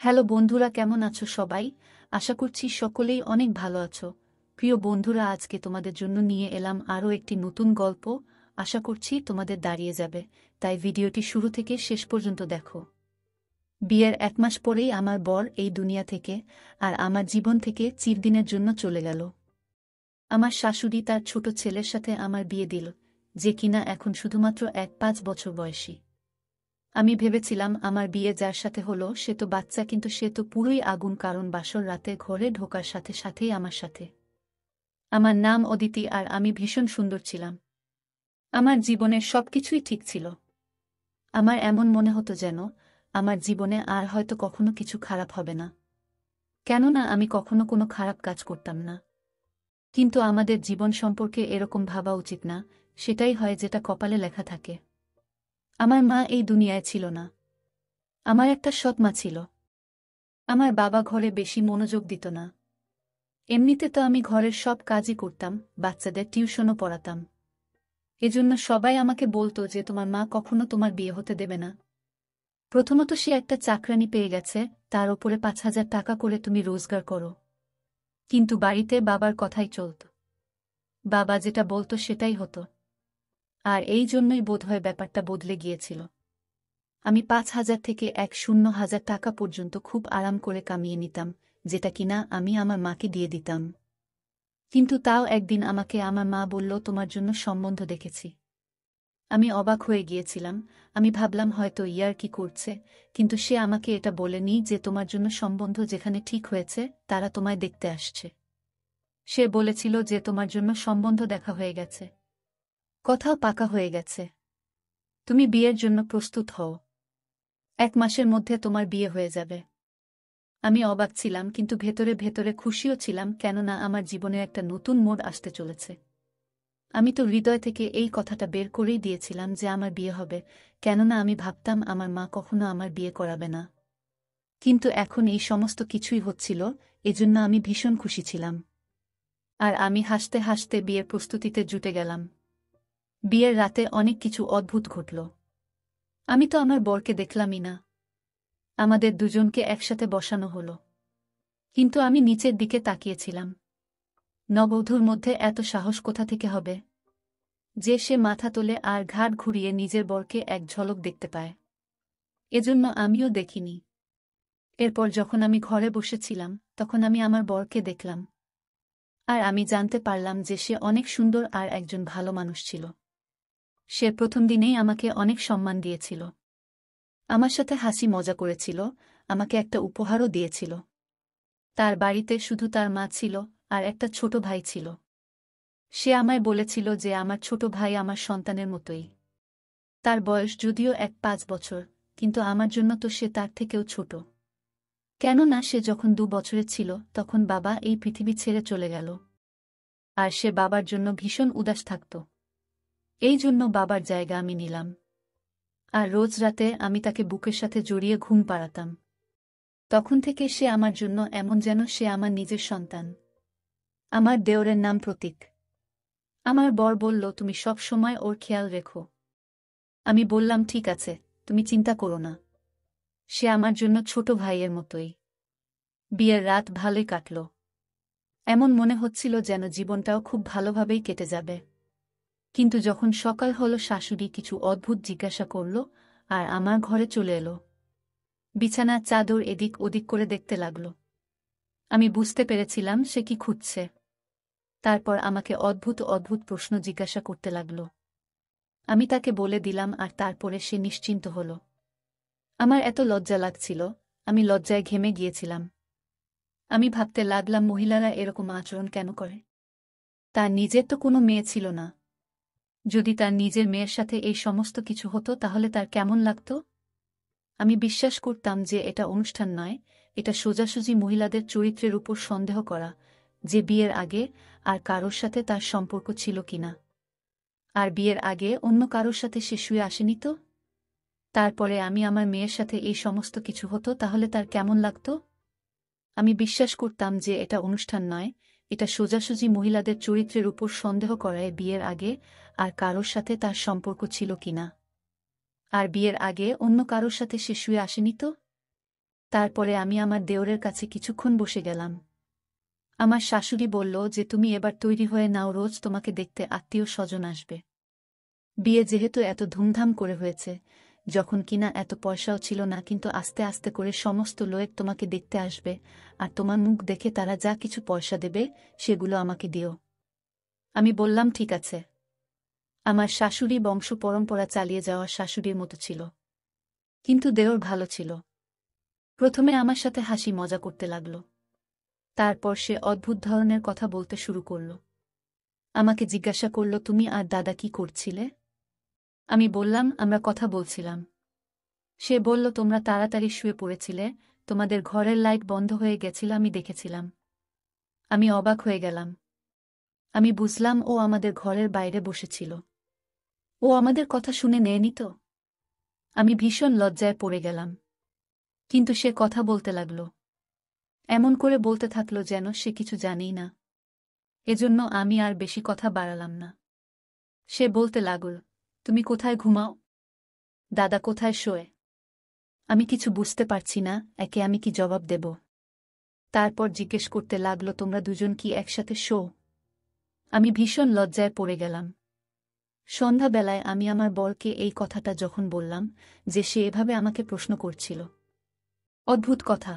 Hello বন্ধুরা, কেমন আছো সবাই? আশা করছি সকলেই অনেক ভালো আছো। প্রিয় বন্ধুরা, আজকে তোমাদের জন্য নিয়ে এলাম আরও একটি নতুন গল্প। আশা করছি তোমাদের দাঁড়িয়ে যাবে, তাই ভিডিওটি শুরু থেকে শেষ পর্যন্ত দেখো। বিয়ের 1 মাস পরেই আমার বর এই দুনিয়া থেকে আর আমার জীবন থেকে চিরদিনের জন্য চলে গেল। আমার শাশুড়ি তার ছোট ছেলের সাথে আমার বিয়ে দিল, যে কিনা এখন শুধুমাত্র 5 বছর বয়সী। আমি ভেবেছিলাম আমার বিয়ে যার সাথে হলো সে তো বাচ্চা, কিন্তু সে তো পুরোই আগুন, কারণ বাসর রাতে ঘরে ঢোকার সাথে সাথেই আমার সাথে। আমার নাম অদিতি আর আমি ভীষণ সুন্দর ছিলাম। আমার জীবনের সবকিছুই ঠিক ছিল। আমার এমন মনে হতো যেন আমার জীবনে আর হয়তো কখনো কিছু খারাপ হবে না, কেননা আমি কখনো কোনো খারাপ কাজ করতাম না। কিন্তু আমাদের জীবন সম্পর্কে এরকম ভাবা উচিত না, সেটাই হয় যেটা কপালে লেখা থাকে। আমার মা এই দুনিয়ায় ছিল না। আমার একটা সৎ মা ছিল। আমার বাবা ঘরে বেশি মনোযোগ দিত না। এমনিতে তো আমি ঘরের সব কাজই করতাম, বাচ্চাদের টিউশনও পড়াতাম। এজন্য সবাই আমাকে বলতো যে তোমার মা কখনো তোমার বিয়ে হতে দেবে না। প্রথমত সে একটা চাকরানি পেয়ে গেছে, তার ওপরে 5,000 টাকা করে তুমি রোজগার করো। কিন্তু বাড়িতে বাবার কথাই চলত। বাবা যেটা বলতো সেটাই হতো। আর এই জন্যই বোধহয় ব্যাপারটা বদলে গিয়েছিল। আমি 5,000 থেকে 1,000 টাকা পর্যন্ত খুব আরাম করে কামিয়ে নিতাম, যেটা কিনা আমি আমার মাকে দিয়ে দিতাম। কিন্তু তাও একদিন আমাকে আমার মা বলল, তোমার জন্য সম্বন্ধ দেখেছি। আমি অবাক হয়ে গিয়েছিলাম। আমি ভাবলাম হয়তো ইয়ার্কি করছে, কিন্তু সে আমাকে এটা বলেনি যে তোমার জন্য সম্বন্ধ যেখানে ঠিক হয়েছে তারা তোমায় দেখতে আসছে। সে বলেছিল যে তোমার জন্য সম্বন্ধ দেখা হয়ে গেছে, কথাও পাকা হয়ে গেছে। তুমি বিয়ের জন্য প্রস্তুত হও, 1 মাসের মধ্যে তোমার বিয়ে হয়ে যাবে। আমি অবাক ছিলাম, কিন্তু ভেতরে ভেতরে খুশিও ছিলাম, কেননা আমার জীবনে একটা নতুন মোড় আসতে চলেছে। আমি তো হৃদয় থেকে এই কথাটা বের করেই দিয়েছিলাম যে আমার বিয়ে হবে, কেননা আমি ভাবতাম আমার মা কখনো আমার বিয়ে করাবে না। কিন্তু এখন এই সমস্ত কিছুই হচ্ছিল, এজন্য আমি ভীষণ খুশি ছিলাম। আর আমি হাসতে হাসতে বিয়ের প্রস্তুতিতে জুটে গেলাম। বিয়ের রাতে অনেক কিছু অদ্ভুত ঘটল। আমি তো আমার বরকে দেখলামই না। আমাদের দুজনকে একসাথে বসানো হলো, কিন্তু আমি নিচের দিকে তাকিয়েছিলাম। নববধূর মধ্যে এত সাহস কোথা থেকে হবে যে সে মাথা তোলে আর ঘাড় ঘুরিয়ে নিজের বরকে এক ঝলক দেখতে পায়? এজন্য আমিও দেখিনি। এরপর যখন আমি ঘরে বসেছিলাম, তখন আমি আমার বরকে দেখলাম। আর আমি জানতে পারলাম যে সে অনেক সুন্দর আর একজন ভালো মানুষ ছিল। সে প্রথম দিনেই আমাকে অনেক সম্মান দিয়েছিল। আমার সাথে হাসি মজা করেছিল, আমাকে একটা উপহারও দিয়েছিল। তার বাড়িতে শুধু তার মা ছিল আর একটা ছোট ভাই ছিল। সে আমায় বলেছিল যে আমার ছোট ভাই আমার সন্তানের মতোই। তার বয়স যদিও 5 বছর, কিন্তু আমার জন্য তো সে তার থেকেও ছোট। কেননা সে যখন 2 বছরের ছিল তখন বাবা এই পৃথিবী ছেড়ে চলে গেল। আর সে বাবার জন্য ভীষণ উদাস থাকত। এই জন্য বাবার জায়গা আমি নিলাম। আর রোজ রাতে আমি তাকে বুকের সাথে জড়িয়ে ঘুম পাড়াতাম। তখন থেকে সে আমার জন্য এমন যেন সে আমার নিজের সন্তান। আমার দেওরের নাম প্রতীক। আমার বর বলল, তুমি সব সময় ওর খেয়াল রেখো। আমি বললাম, ঠিক আছে, তুমি চিন্তা করো না। সে আমার জন্য ছোট ভাইয়ের মতোই। বিয়ের রাত ভালোই কাটল। এমন মনে হচ্ছিল যেন জীবনটাও খুব ভালোভাবেই কেটে যাবে। কিন্তু যখন সকাল হলো, শাশুড়ি কিছু অদ্ভুত জিজ্ঞাসা করল আর আমার ঘরে চলে এলো। বিছানার চাদর এদিক ওদিক করে দেখতে লাগল। আমি বুঝতে পেরেছিলাম সে কি খুঁজছে। তারপর আমাকে অদ্ভুত অদ্ভুত প্রশ্ন জিজ্ঞাসা করতে লাগল। আমি তাকে বলে দিলাম আর তারপরে সে নিশ্চিন্ত হল। আমার এত লজ্জা লাগছিল, আমি লজ্জায় ঘেমে গিয়েছিলাম। আমি ভাবতে লাগলাম, মহিলারা এরকম আচরণ কেন করে? তার নিজের তো কোনো মেয়ে ছিল না। যদি তার নিজের মেয়ের সাথে এই সমস্ত কিছু হতো তাহলে তার কেমন লাগত? আমি বিশ্বাস করতাম যে এটা অনুষ্ঠান নয়, এটা সোজাসুজি মহিলাদের চরিত্রের উপর সন্দেহ করা, যে বিয়ের আগে আর কারোর সাথে তার সম্পর্ক ছিল কিনা। আর বিয়ের আগে অন্য কারোর সাথে সে শুয়ে আসেনি তো? তারপরে আমি আমার মেয়ের সাথে এই সমস্ত কিছু হতো তাহলে তার কেমন লাগত? আমি বিশ্বাস করতাম যে এটা অনুষ্ঠান নয়, এটা সোজাসুজি মহিলাদের চরিত্রের উপর সন্দেহ করায় বিয়ের আগে আর কারোর সাথে তার সম্পর্ক ছিল কিনা। আর বিয়ের আগে অন্য কারোর সাথে সে শুয়ে আসেনি তো? তারপরে আমি আমার দেওরের কাছে কিছুক্ষণ বসে গেলাম। আমার শাশুড়ি বলল যে তুমি এবার তৈরি হয়ে নাও, রোজ তোমাকে দেখতে আত্মীয় স্বজন আসবে। বিয়ে যেহেতু এত ধুমধাম করে হয়েছে, যখন কিনা এত পয়সাও ছিল না, কিন্তু আস্তে আস্তে করে সমস্ত লোক তোমাকে দেখতে আসবে, আর তোমার মুখ দেখে তারা যা কিছু পয়সা দেবে সেগুলো আমাকে দিও। আমি বললাম ঠিক আছে। আমার শাশুড়ি বংশ পরম্পরা চালিয়ে যাওয়া শাশুড়ির মতো ছিল, কিন্তু দেওর ভালো ছিল। প্রথমে আমার সাথে হাসি মজা করতে লাগল, তারপর সে অদ্ভুত ধরনের কথা বলতে শুরু করল। আমাকে জিজ্ঞাসা করল, তুমি আর দাদা কি করছিলে? আমি বললাম, আমরা কথা বলছিলাম। সে বলল, তোমরা তাড়াতাড়ি শুয়ে পড়েছিলে, তোমাদের ঘরের লাইট বন্ধ হয়ে গেছিল, আমি দেখেছিলাম। আমি অবাক হয়ে গেলাম। আমি বুঝলাম ও আমাদের ঘরের বাইরে বসেছিল। ও আমাদের কথা শুনে নেয়নি তো? আমি ভীষণ লজ্জায় পড়ে গেলাম। কিন্তু সে কথা বলতে লাগল, এমন করে বলতে থাকল যেন সে কিছু জানেই না। এজন্য আমি আর বেশি কথা বাড়ালাম না। সে বলতে লাগল, তুমি কোথায় ঘুমাও? দাদা কোথায় শোয়? আমি কিছু বুঝতে পারছি না, একে আমি কি জবাব দেব? তারপর জিজ্ঞেস করতে লাগল, তোমরা দুজন কি একসাথে শো? আমি ভীষণ লজ্জায় পড়ে গেলাম। সন্ধ্যাবেলায় আমি আমার বরকে এই কথাটা যখন বললাম যে সে এভাবে আমাকে প্রশ্ন করছিল। অদ্ভুত কথা,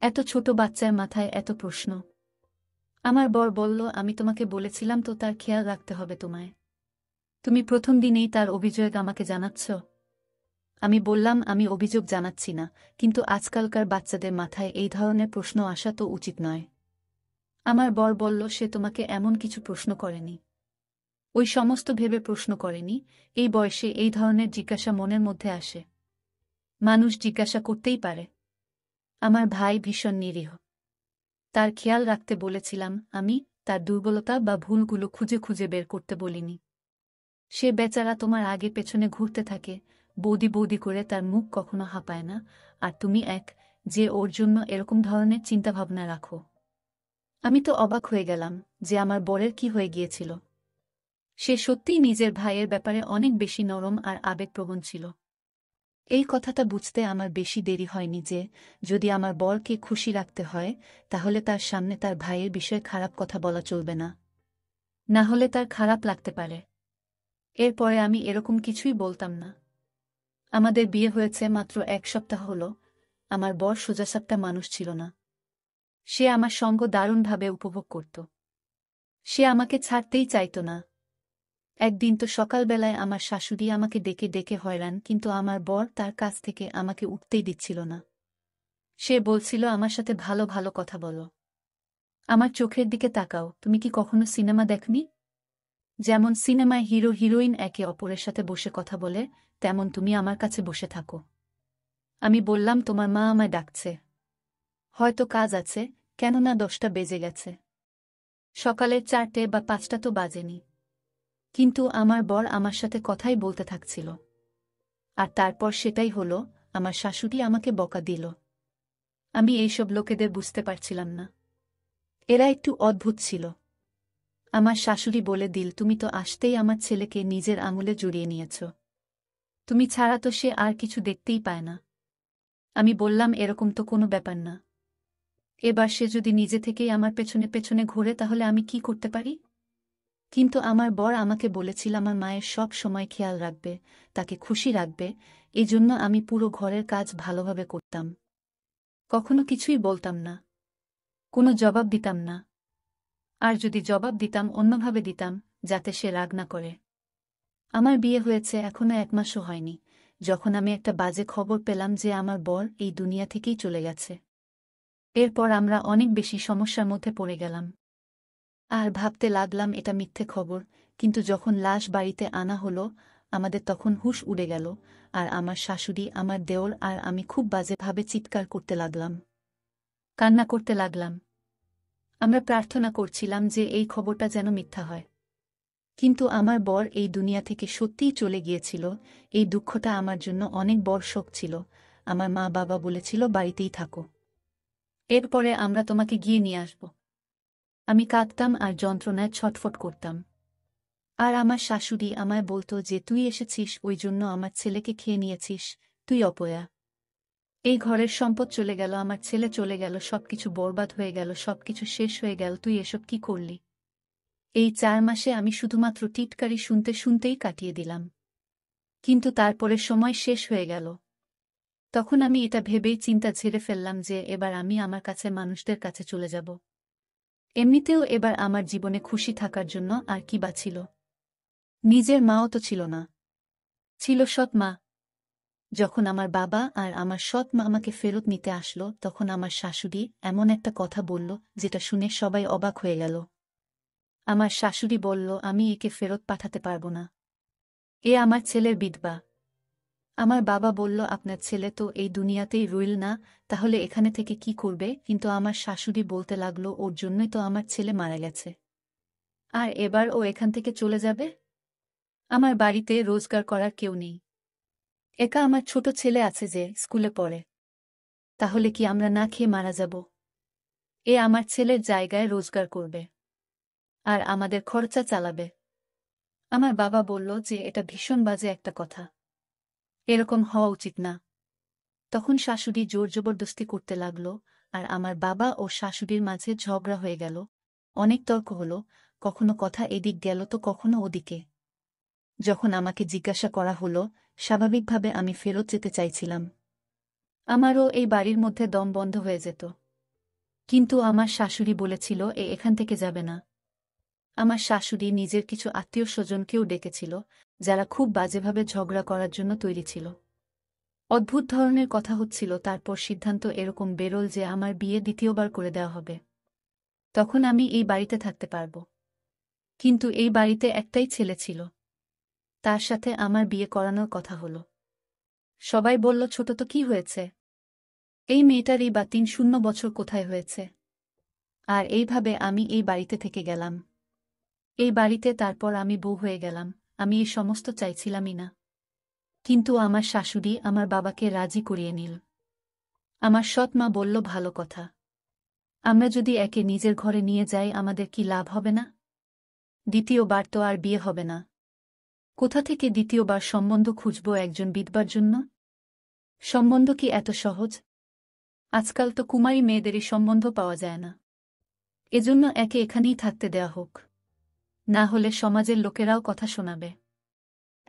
এত ছোট বাচ্চার মাথায় এত প্রশ্ন। আমার বর বলল, আমি তোমাকে বলেছিলাম তো, তার খেয়াল রাখতে হবে তোমায়। তুমি প্রথম দিনেই তার অভিযোগ আমাকে জানাচ্ছ। আমি বললাম, আমি অভিযোগ জানাচ্ছি না, কিন্তু আজকালকার বাচ্চাদের মাথায় এই ধরনের প্রশ্ন আসা তো উচিত নয়। আমার বর বলল, সে তোমাকে এমন কিছু প্রশ্ন করেনি। ওই সমস্ত ভেবে প্রশ্ন করেনি, এই বয়সে এই ধরনের জিজ্ঞাসা মনের মধ্যে আসে। মানুষ জিজ্ঞাসা করতেই পারে। আমার ভাই ভীষণ নিরীহ, তার খেয়াল রাখতে বলেছিলাম আমি, তার দুর্বলতা বা ভুলগুলো খুঁজে খুঁজে বের করতে বলিনি। সে বেচারা তোমার আগে পেছনে ঘুরতে থাকে, বৌদি বৌদি করে, তার মুখ কখনো হাঁপায় না, আর তুমি যে ওর জন্য এরকম ধরনের চিন্তাভাবনা রাখো। আমি তো অবাক হয়ে গেলাম যে আমার বরের কি হয়ে গিয়েছিল। সে সত্যিই নিজের ভাইয়ের ব্যাপারে অনেক বেশি নরম আর আবেগপ্রবণ ছিল। এই কথাটা বুঝতে আমার বেশি দেরি হয়নি যে যদি আমার বরকে খুশি রাখতে হয়, তাহলে তার সামনে তার ভাইয়ের বিষয়ে খারাপ কথা বলা চলবে না, না হলে তার খারাপ লাগতে পারে। এরপরে আমি এরকম কিছুই বলতাম না। আমাদের বিয়ে হয়েছে মাত্র 1 সপ্তাহ হলো, আমার বর সোজাসাপটা মানুষ ছিল না। সে আমার সঙ্গ দারুণভাবে উপভোগ করত। সে আমাকে ছাড়তেই চাইত না। একদিন তো সকালবেলায় আমার শাশুড়ি আমাকে ডেকে ডেকে হয়রান, কিন্তু আমার বর তার কাছ থেকে আমাকে উঠতেই দিচ্ছিল না। সে বলছিল, আমার সাথে ভালো ভালো কথা বলো, আমার চোখের দিকে তাকাও, তুমি কি কখনো সিনেমা দেখনি? যেমন সিনেমায় হিরো হিরোইন একে অপরের সাথে বসে কথা বলে, তেমন তুমি আমার কাছে বসে থাকো। আমি বললাম, তোমার মা আমায় ডাকছে, হয়তো কাজ আছে, কেননা 10টা বেজে গেছে। সকালের 4টে বা 5টা তো বাজেনি। কিন্তু আমার বর আমার সাথে কথাই বলতে থাকছিল। আর তারপর সেটাই হলো, আমার শাশুড়ি আমাকে বকা দিল। আমি এইসব লোকেদের বুঝতে পারছিলাম না। এরা একটু অদ্ভুত ছিল। আমার শাশুড়ি বলে দিল, তুমি তো আসতেই আমার ছেলেকে নিজের আঙুলে জড়িয়ে নিয়েছ। তুমি ছাড়া তো সে আর কিছু দেখতেই পায় না। আমি বললাম, এরকম তো কোনো ব্যাপার না। এবার সে যদি নিজে থেকেই আমার পেছনে পেছনে ঘোরে, তাহলে আমি কি করতে পারি? কিন্তু আমার বর আমাকে বলেছিল আমার মায়ের সব সময় খেয়াল রাখবে, তাকে খুশি রাখবে, এজন্য আমি পুরো ঘরের কাজ ভালোভাবে করতাম। কখনো কিছুই বলতাম না, কোনো জবাব দিতাম না। আর যদি জবাব দিতাম, অন্যভাবে দিতাম, যাতে সে রাগ না করে। আমার বিয়ে হয়েছে এখনো 1 মাসও হয়নি, যখন আমি একটা বাজে খবর পেলাম যে আমার বর এই দুনিয়া থেকেই চলে গেছে। এরপর আমরা অনেক বেশি সমস্যার মধ্যে পড়ে গেলাম। আর ভাবতে লাগলাম এটা মিথ্যে খবর, কিন্তু যখন লাশ বাড়িতে আনা হলো, আমাদের তখন হুঁশ উড়ে গেল, আর আমার শাশুড়ি, আমার দেওর আর আমি খুব বাজেভাবে চিৎকার করতে লাগলাম, কান্না করতে লাগলাম। আমরা প্রার্থনা করছিলাম যে এই খবরটা যেন মিথ্যা হয়। কিন্তু আমার বর এই দুনিয়া থেকে সত্যিই চলে গিয়েছিল, এই দুঃখটা আমার জন্য অনেক বড় শোক ছিল। আমার মা বাবা বলেছিল, বাড়িতেই থাকো, এরপরে আমরা তোমাকে গিয়ে নিয়ে আসব। আমি কাঁদতাম আর যন্ত্রণায় ছটফট করতাম। আর আমার শাশুড়ি আমায় বলতো যে তুই এসেছিস, ওই জন্য আমার ছেলেকে খেয়ে নিয়েছিস, তুই অপয়া। এই ঘরের সম্পদ চলে গেল, আমার ছেলে চলে গেল, সবকিছু বরবাদ হয়ে গেল, সবকিছু শেষ হয়ে গেল, তুই এসব কি করলি? এই 4 মাসে আমি শুধুমাত্র টিটকারি শুনতে শুনতেই কাটিয়ে দিলাম। কিন্তু তারপরে সময় শেষ হয়ে গেল। তখন আমি এটা ভেবেই চিন্তা ঝেড়ে ফেললাম যে এবার আমি আমার কাছে মানুষদের কাছে চলে যাব। এমনিতেও এবার আমার জীবনে খুশি থাকার জন্য আর কি বাছিল? নিজের মাও তো ছিল না, ছিল সৎ মা। যখন আমার বাবা আর আমার সৎ মা আমাকে ফেরত নিতে আসলো, তখন আমার শাশুড়ি এমন একটা কথা বলল যেটা শুনে সবাই অবাক হয়ে গেল। আমার শাশুড়ি বলল, আমি একে ফেরত পাঠাতে পারবো না, এ আমার ছেলের বিধবা। আমার বাবা বলল, আপনার ছেলে তো এই দুনিয়াতেই রইল না, তাহলে এখানে থেকে কি করবে? কিন্তু আমার শাশুড়ি বলতে লাগলো, ওর জন্যই তো আমার ছেলে মারা গেছে, আর এবার ও এখান থেকে চলে যাবে? আমার বাড়িতে রোজগার করার কেউ নেই, একা আমার ছোট ছেলে আছে যে স্কুলে পড়ে, তাহলে কি আমরা না খেয়ে মারা যাব? এ আমার ছেলের জায়গায় রোজগার করবে আর আমাদের খরচা চালাবে। আমার বাবা বলল যে এটা ভীষণ বাজে একটা কথা, এরকম হওয়া উচিত না। তখন শাশুড়ি জোর জবরদস্তি করতে লাগল, আর আমার বাবা ও শাশুড়ির মাঝে ঝগড়া হয়ে গেল। অনেক তর্ক হল, কখনো কথা এদিক গেল তো কখনো ওদিকে। যখন আমাকে জিজ্ঞাসা করা হলো, স্বাভাবিকভাবে আমি ফেরত যেতে চাইছিলাম। আমারও এই বাড়ির মধ্যে দম বন্ধ হয়ে যেত। কিন্তু আমার শাশুড়ি বলেছিল, এখান থেকে যাবে না। আমার শাশুড়ি নিজের কিছু আত্মীয় স্বজনকেও ডেকেছিল, যারা খুব বাজেভাবে ঝগড়া করার জন্য তৈরি ছিল। অদ্ভুত ধরনের কথা হচ্ছিল, তারপর সিদ্ধান্ত এরকম বেরোল যে আমার বিয়ে দ্বিতীয়বার করে দেওয়া হবে। তখন আমি এই বাড়িতে থাকতে পারব। কিন্তু এই বাড়িতে একটাই ছেলে ছিল, তার সাথে আমার বিয়ে করানোর কথা হলো। সবাই বলল, ছোট তো কি হয়েছে, এই মেয়েটারই বা 3 বছর কোথায় হয়েছে? আর এইভাবে আমি এই বাড়িতে থেকে গেলাম। এই বাড়িতে তারপর আমি বউ হয়ে গেলাম। আমি এই সমস্ত চাইছিলামই না। কিন্তু আমার শাশুড়ি আমার বাবাকে রাজি করিয়ে নিল। আমার সৎ মা বলল, ভালো কথা, আমরা যদি একে নিজের ঘরে নিয়ে যাই আমাদের কি লাভ হবে না? দ্বিতীয়বার তো আর বিয়ে হবে না। কোথা থেকে দ্বিতীয়বার সম্বন্ধ খুঁজব একজন বিধবার জন্য? সম্বন্ধ কি এত সহজ? আজকাল তো কুমারী মেয়েদেরই সম্বন্ধ পাওয়া যায় না। এজন্য একে এখানেই থাকতে দেয়া হোক, না হলে সমাজের লোকেরাও কথা শোনাবে।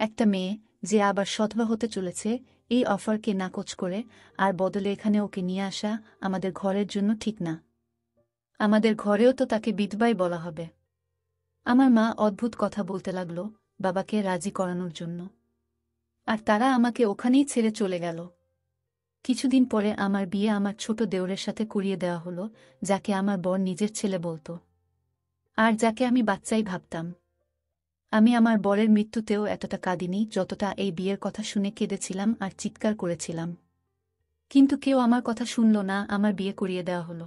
একটা মেয়ে যে আবার সধবা হতে চলেছে, এই অফারকে নাকচ করে আর বদলে এখানে ওকে নিয়ে আসা আমাদের ঘরের জন্য ঠিক না। আমাদের ঘরেও তো তাকে বিধবাই বলা হবে। আমার মা অদ্ভুত কথা বলতে লাগল বাবাকে রাজি করানোর জন্য, আর তারা আমাকে ওখানেই ছেড়ে চলে গেল। কিছুদিন পরে আমার বিয়ে আমার ছোট দেওরের সাথে করিয়ে দেওয়া হলো, যাকে আমার বর নিজের ছেলে বলতো, আর যাকে আমি বাচ্চাই ভাবতাম। আমি আমার বরের মৃত্যুতেও এতটা কাঁদিনি যতটা এই বিয়ের কথা শুনে কেঁদেছিলাম আর চিৎকার করেছিলাম। কিন্তু কেউ আমার কথা শুনল না, আমার বিয়ে করিয়ে দেওয়া হলো।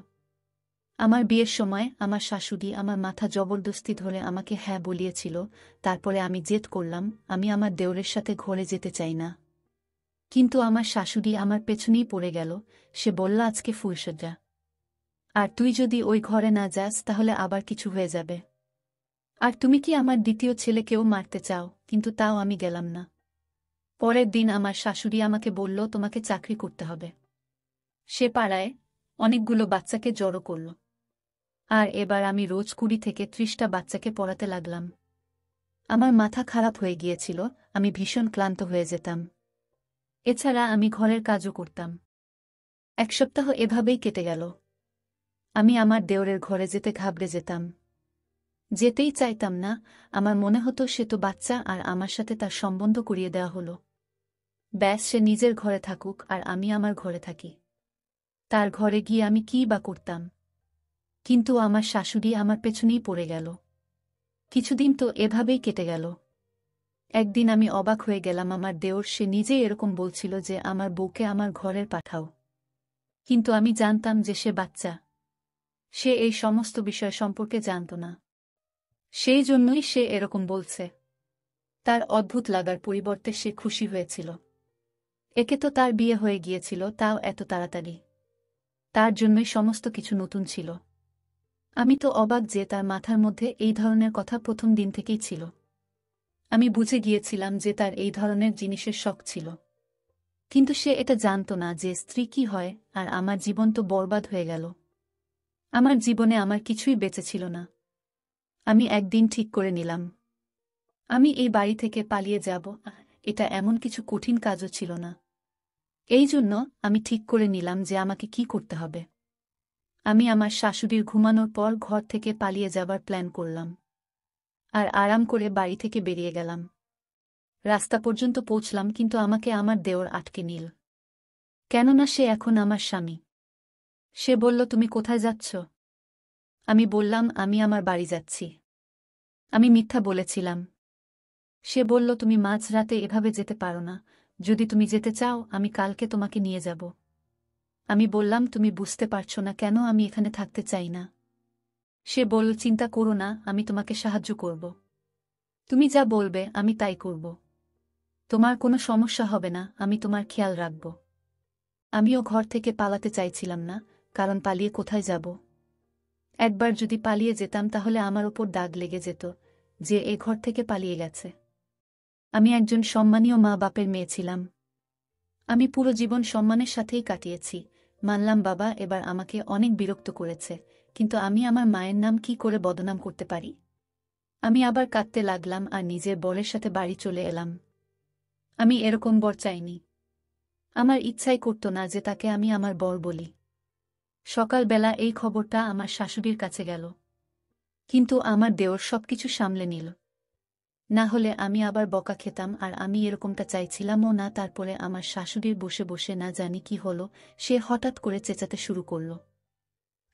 আমার বিয়ের সময় আমার শাশুড়ি আমার মাথা জবরদস্তি ধরে আমাকে হ্যাঁ বলিয়েছিল, তারপরে আমি জেদ করলাম আমি আমার দেওরের সাথে ঘরে যেতে চাই না। কিন্তু আমার শাশুড়ি আমার পেছনেই পড়ে গেল, সে বলল, আজকে ফুলসজ্জা, আর তুই যদি ওই ঘরে না যাস তাহলে আবার কিছু হয়ে যাবে। আর তুমি কি আমার দ্বিতীয় ছেলেকেও মারতে চাও? কিন্তু তাও আমি গেলাম না। পরের দিন আমার শাশুড়ি আমাকে বলল, তোমাকে চাকরি করতে হবে। সে পাড়ায় অনেকগুলো বাচ্চাকে জড়ো করল, আর এবার আমি রোজ 20 থেকে 30টা বাচ্চাকে পড়াতে লাগলাম। আমার মাথা খারাপ হয়ে গিয়েছিল, আমি ভীষণ ক্লান্ত হয়ে যেতাম। এছাড়া আমি ঘরের কাজও করতাম। 1 সপ্তাহ এভাবেই কেটে গেল। আমি আমার দেওরের ঘরে যেতে ঘাবড়ে যেতাম, যেতেই চাইতাম না। আমার মনে হতো সে তো বাচ্চা, আর আমার সাথে তার সম্বন্ধ করিয়ে দেওয়া হলো। ব্যাস, সে নিজের ঘরে থাকুক আর আমি আমার ঘরে থাকি। তার ঘরে গিয়ে আমি কী বা করতাম? কিন্তু আমার শাশুড়ি আমার পেছনেই পড়ে গেল। কিছুদিন তো এভাবেই কেটে গেল। একদিন আমি অবাক হয়ে গেলাম, আমার দেওর সে নিজে এরকম বলছিল যে আমার বউকে আমার ঘরের পাঠাও। কিন্তু আমি জানতাম যে সে বাচ্চা, সে এই সমস্ত বিষয় সম্পর্কে জানত না। সেই জন্যই সে এরকম বলছে। তার অদ্ভুত লাগার পরিবর্তে সে খুশি হয়েছিল। একে তো তার বিয়ে হয়ে গিয়েছিল, তাও এত তাড়াতাড়ি। তার জন্যই সমস্ত কিছু নতুন ছিল। আমি তো অবাক যে তার মাথার মধ্যে এই ধরনের কথা প্রথম দিন থেকেই ছিল। আমি বুঝে গিয়েছিলাম যে তার এই ধরনের জিনিসের শখ ছিল। কিন্তু সে এটা জানত না যে স্ত্রী কি হয়, আর আমার জীবন তো বরবাদ হয়ে গেল। আমার জীবনে আমার কিছুই বেঁচে ছিল না। আমি একদিন ঠিক করে নিলাম, আমি এই বাড়ি থেকে পালিয়ে যাব। এটা এমন কিছু কঠিন কাজও ছিল না। এই জন্য আমি ঠিক করে নিলাম যে আমাকে কি করতে হবে। আমি আমার শাশুড়ির ঘুমানোর পর ঘর থেকে পালিয়ে যাবার প্ল্যান করলাম, আর আরাম করে বাড়ি থেকে বেরিয়ে গেলাম। রাস্তা পর্যন্ত পৌঁছলাম, কিন্তু আমাকে আমার দেওর আটকে নিল, কেননা সে এখন আমার স্বামী। সে বলল, তুমি কোথায় যাচ্ছ? আমি বললাম, আমি আমার বাড়ি যাচ্ছি। আমি মিথ্যা বলেছিলাম। সে বলল, তুমি মাঝরাতে এভাবে যেতে পারো না। যদি তুমি যেতে চাও, আমি কালকে তোমাকে নিয়ে যাব। আমি বললাম, তুমি বুঝতে পারছো না কেন আমি এখানে থাকতে চাই না। সে বলল, চিন্তা করো না, আমি তোমাকে সাহায্য করব। তুমি যা বলবে আমি তাই করব। তোমার কোনো সমস্যা হবে না, আমি তোমার খেয়াল রাখব। আমিও ঘর থেকে পালাতে চাইছিলাম না, কারণ পালিয়ে কোথায় যাব? একবার যদি পালিয়ে যেতাম তাহলে আমার ওপর দাগ লেগে যেত যে এ ঘর থেকে পালিয়ে গেছে। আমি একজন সম্মানীয় মা বাপের মেয়ে ছিলাম। আমি পুরো জীবন সম্মানের সাথেই কাটিয়েছি। মানলাম বাবা এবার আমাকে অনেক বিরক্ত করেছে, কিন্তু আমি আমার মায়ের নাম কি করে বদনাম করতে পারি? আমি আবার কাঁদতে লাগলাম আর নিজের বরের সাথে বাড়ি চলে এলাম। আমি এরকম বর চাইনি। আমার ইচ্ছাই করত না যে তাকে আমি আমার বর বলি। সকালবেলা এই খবরটা আমার শাশুড়ির কাছে গেল, কিন্তু আমার দেওর সবকিছু সামলে নিল। না হলে আমি আবার বকা খেতাম, আর আমি এরকমটা চাইছিলামও না। তারপরে আমার শাশুড়ির বসে বসে না জানি কি হলো, সে হঠাৎ করে চেঁচাতে শুরু করল।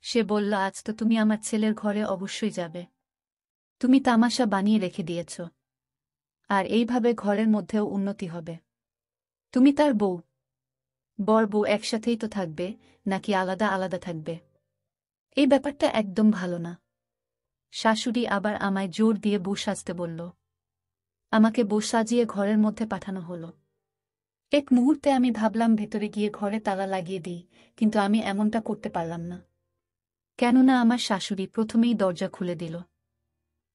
সে বলল, আজ তো তুমি আমার ছেলের ঘরে অবশ্যই যাবে। তুমি তামাশা বানিয়ে রেখে দিয়েছ, আর এইভাবে ঘরের মধ্যেও উন্নতি হবে। তুমি তার বউ, বর বউ একসাথেই তো থাকবে, নাকি আলাদা আলাদা থাকবে? এই ব্যাপারটা একদম ভালো না। শাশুড়ি আবার আমায় জোর দিয়ে বউ সাজতে বলল। আমাকে বউ সাজিয়ে ঘরের মধ্যে পাঠানো হলো। এক মুহূর্তে আমি ভাবলাম ভেতরে গিয়ে ঘরে তালা লাগিয়ে দিই, কিন্তু আমি এমনটা করতে পারলাম না, কেননা আমার শাশুড়ি প্রথমেই দরজা খুলে দিল।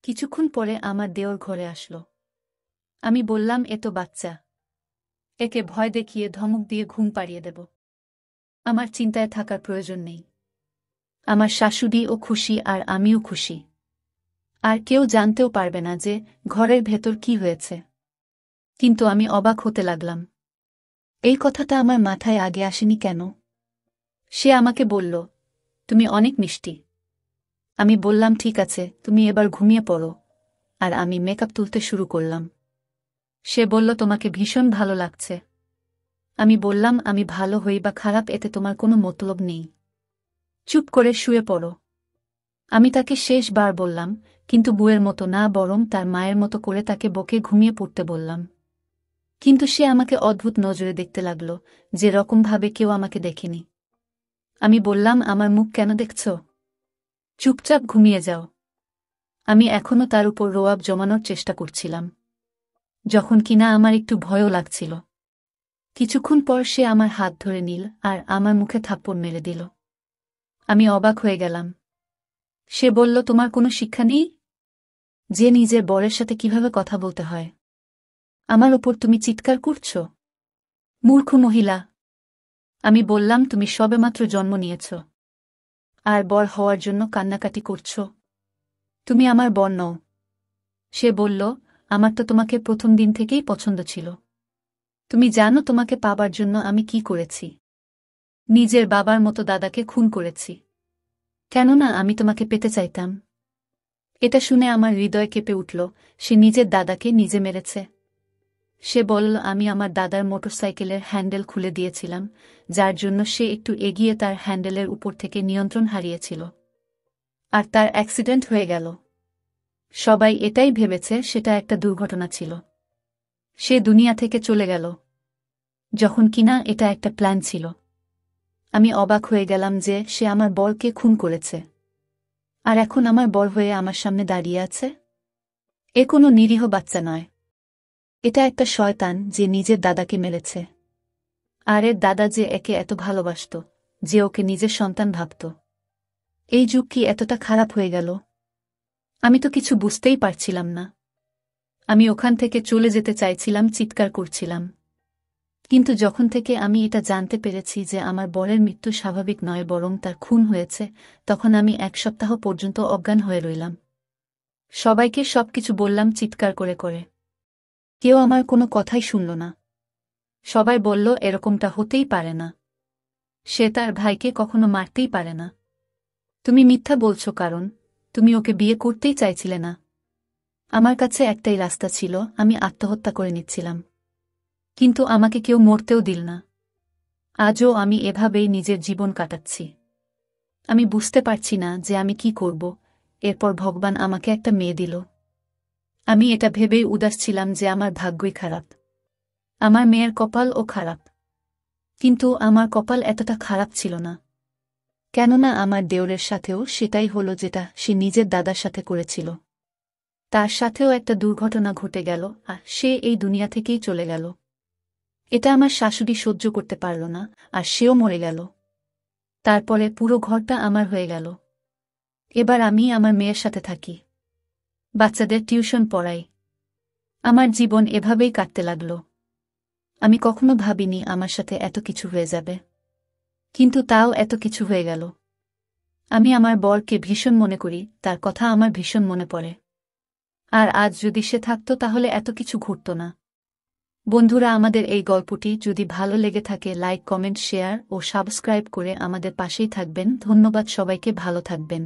কিছুক্ষণ পরে আমার দেওর ঘরে আসলো। আমি বললাম, এ তো বাচ্চা, একে ভয় দেখিয়ে ধমক দিয়ে ঘুম পাড়িয়ে দেব। আমার চিন্তায় থাকার প্রয়োজন নেই। আমার শাশুড়িও খুশি আর আমিও খুশি, আর কেউ জানতেও পারবে না যে ঘরের ভেতর কি হয়েছে। কিন্তু আমি অবাক হতে লাগলাম, এই কথাটা আমার মাথায় আগে আসেনি কেন? সে আমাকে বলল, তুমি অনেক মিষ্টি। আমি বললাম, ঠিক আছে, তুমি এবার ঘুমিয়ে পড়ো। আর আমি মেকআপ তুলতে শুরু করলাম। সে বলল, তোমাকে ভীষণ ভালো লাগছে। আমি বললাম, আমি ভালো হই বা খারাপ এতে তোমার কোনো মতলব নেই। চুপ করে শুয়ে পড়ো। আমি তাকে শেষবার বললাম, কিন্তু বউয়ের মতো না, বরং তার মায়ের মতো করে তাকে বকে ঘুমিয়ে পড়তে বললাম। কিন্তু সে আমাকে অদ্ভুত নজরে দেখতে লাগল, যে রকমভাবে কেউ আমাকে দেখেনি। আমি বললাম, আমার মুখ কেন দেখছ? চুপচাপ ঘুমিয়ে যাও। আমি এখনও তার উপর রোয়াব জমানোর চেষ্টা করছিলাম, যখন কিনা আমার একটু ভয়ও লাগছিল। কিছুক্ষণ পর সে আমার হাত ধরে নিল আর আমার মুখে থাপ্পড় মেরে দিল। আমি অবাক হয়ে গেলাম। সে বলল, তোমার কোনো শিক্ষা নেই যে নিজের বরের সাথে কিভাবে কথা বলতে হয়? আমার ওপর তুমি চিৎকার করছ? মূর্খ মহিলা! আমি বললাম, তুমি সবেমাত্র জন্ম নিয়েছ, আর বর হওয়ার জন্য কান্নাকাটি করছ? তুমি আমার বর নও। সে বলল, আমার তো তোমাকে প্রথম দিন থেকেই পছন্দ ছিল। তুমি জানো তোমাকে পাবার জন্য আমি কি করেছি? নিজের বাবার মতো দাদাকে খুন করেছি, কেননা আমি তোমাকে পেতে চাইতাম। এটা শুনে আমার হৃদয় কেঁপে উঠল। সে নিজের দাদাকে নিজে মেরেছে। সে বলল, আমি আমার দাদার মোটরসাইকেলের হ্যান্ডেল খুলে দিয়েছিলাম, যার জন্য সে একটু এগিয়ে তার হ্যান্ডেলের উপর থেকে নিয়ন্ত্রণ হারিয়েছিল, আর তার অ্যাক্সিডেন্ট হয়ে গেল। সবাই এটাই ভেবেছে সেটা একটা দুর্ঘটনা ছিল। সে দুনিয়া থেকে চলে গেল, যখন কিনা এটা একটা প্ল্যান ছিল। আমি অবাক হয়ে গেলাম যে সে আমার বরকে খুন করেছে, আর এখন আমার বর হয়ে আমার সামনে দাঁড়িয়ে আছে। এ কোনো নিরীহ বাচ্চা নয়, এটা একটা শয়তান যে নিজের দাদাকে মেরেছে। আর এর দাদা যে একে এত ভালোবাসত, যে ওকে নিজের সন্তান ভাবত। এই যুগ কি এতটা খারাপ হয়ে গেল? আমি তো কিছু বুঝতেই পারছিলাম না। আমি ওখান থেকে চলে যেতে চাইছিলাম, চিৎকার করছিলাম। কিন্তু যখন থেকে আমি এটা জানতে পেরেছি যে আমার বরের মৃত্যু স্বাভাবিক নয় বরং তার খুন হয়েছে, তখন আমি 1 সপ্তাহ পর্যন্ত অজ্ঞান হয়ে রইলাম। সবাইকে সবকিছু বললাম চিৎকার করে করে। কেউ আমার কোনো কথাই শুনল না। সবাই বলল এরকমটা হতেই পারে না। সে তার ভাইকে কখনো মারতেই পারে না। তুমি মিথ্যা বলছো কারণ তুমি ওকে বিয়ে করতেই চাইছিলে না। আমার কাছে একটাই রাস্তা ছিল, আমি আত্মহত্যা করে নিচ্ছিলাম। কিন্তু আমাকে কেউ মরতেও দিল না। আজও আমি এভাবেই নিজের জীবন কাটাচ্ছি। আমি বুঝতে পারছি না যে আমি কি করব। এরপর ভগবান আমাকে একটা মেয়ে দিল। আমি এটা ভেবেই উদাস ছিলাম যে আমার ভাগ্যই খারাপ। আমার মেয়ের কপালও খারাপ। কিন্তু আমার কপাল এতটা খারাপ ছিল না। কেননা আমার দেওরের সাথেও সেটাই হলো যেটা সে নিজের দাদার সাথে করেছিল। তার সাথেও একটা দুর্ঘটনা ঘটে গেল আর সে এই দুনিয়া থেকেই চলে গেল। এটা আমার শাশুড়ি সহ্য করতে পারল না, আর সেও মরে গেল। তারপরে পুরো ঘরটা আমার হয়ে গেল। এবার আমি আমার মেয়ের সাথে থাকি, বাচ্চাদের টিউশন পড়াই। আমার জীবন এভাবেই কাটতে লাগল। আমি কখনো ভাবিনি আমার সাথে এত কিছু হয়ে যাবে, কিন্তু তাও এত কিছু হয়ে গেল। আমি আমার বরকে ভীষণ মনে করি, তার কথা আমার ভীষণ মনে পড়ে। আর আজ যদি সে থাকত তাহলে এত কিছু ঘটত না। বন্ধুরা, আমাদের এই গল্পটি যদি ভালো লেগে থাকে লাইক, কমেন্ট, শেয়ার ও সাবস্ক্রাইব করে আমাদের পাশেই থাকবেন। ধন্যবাদ সবাইকে, ভালো থাকবেন।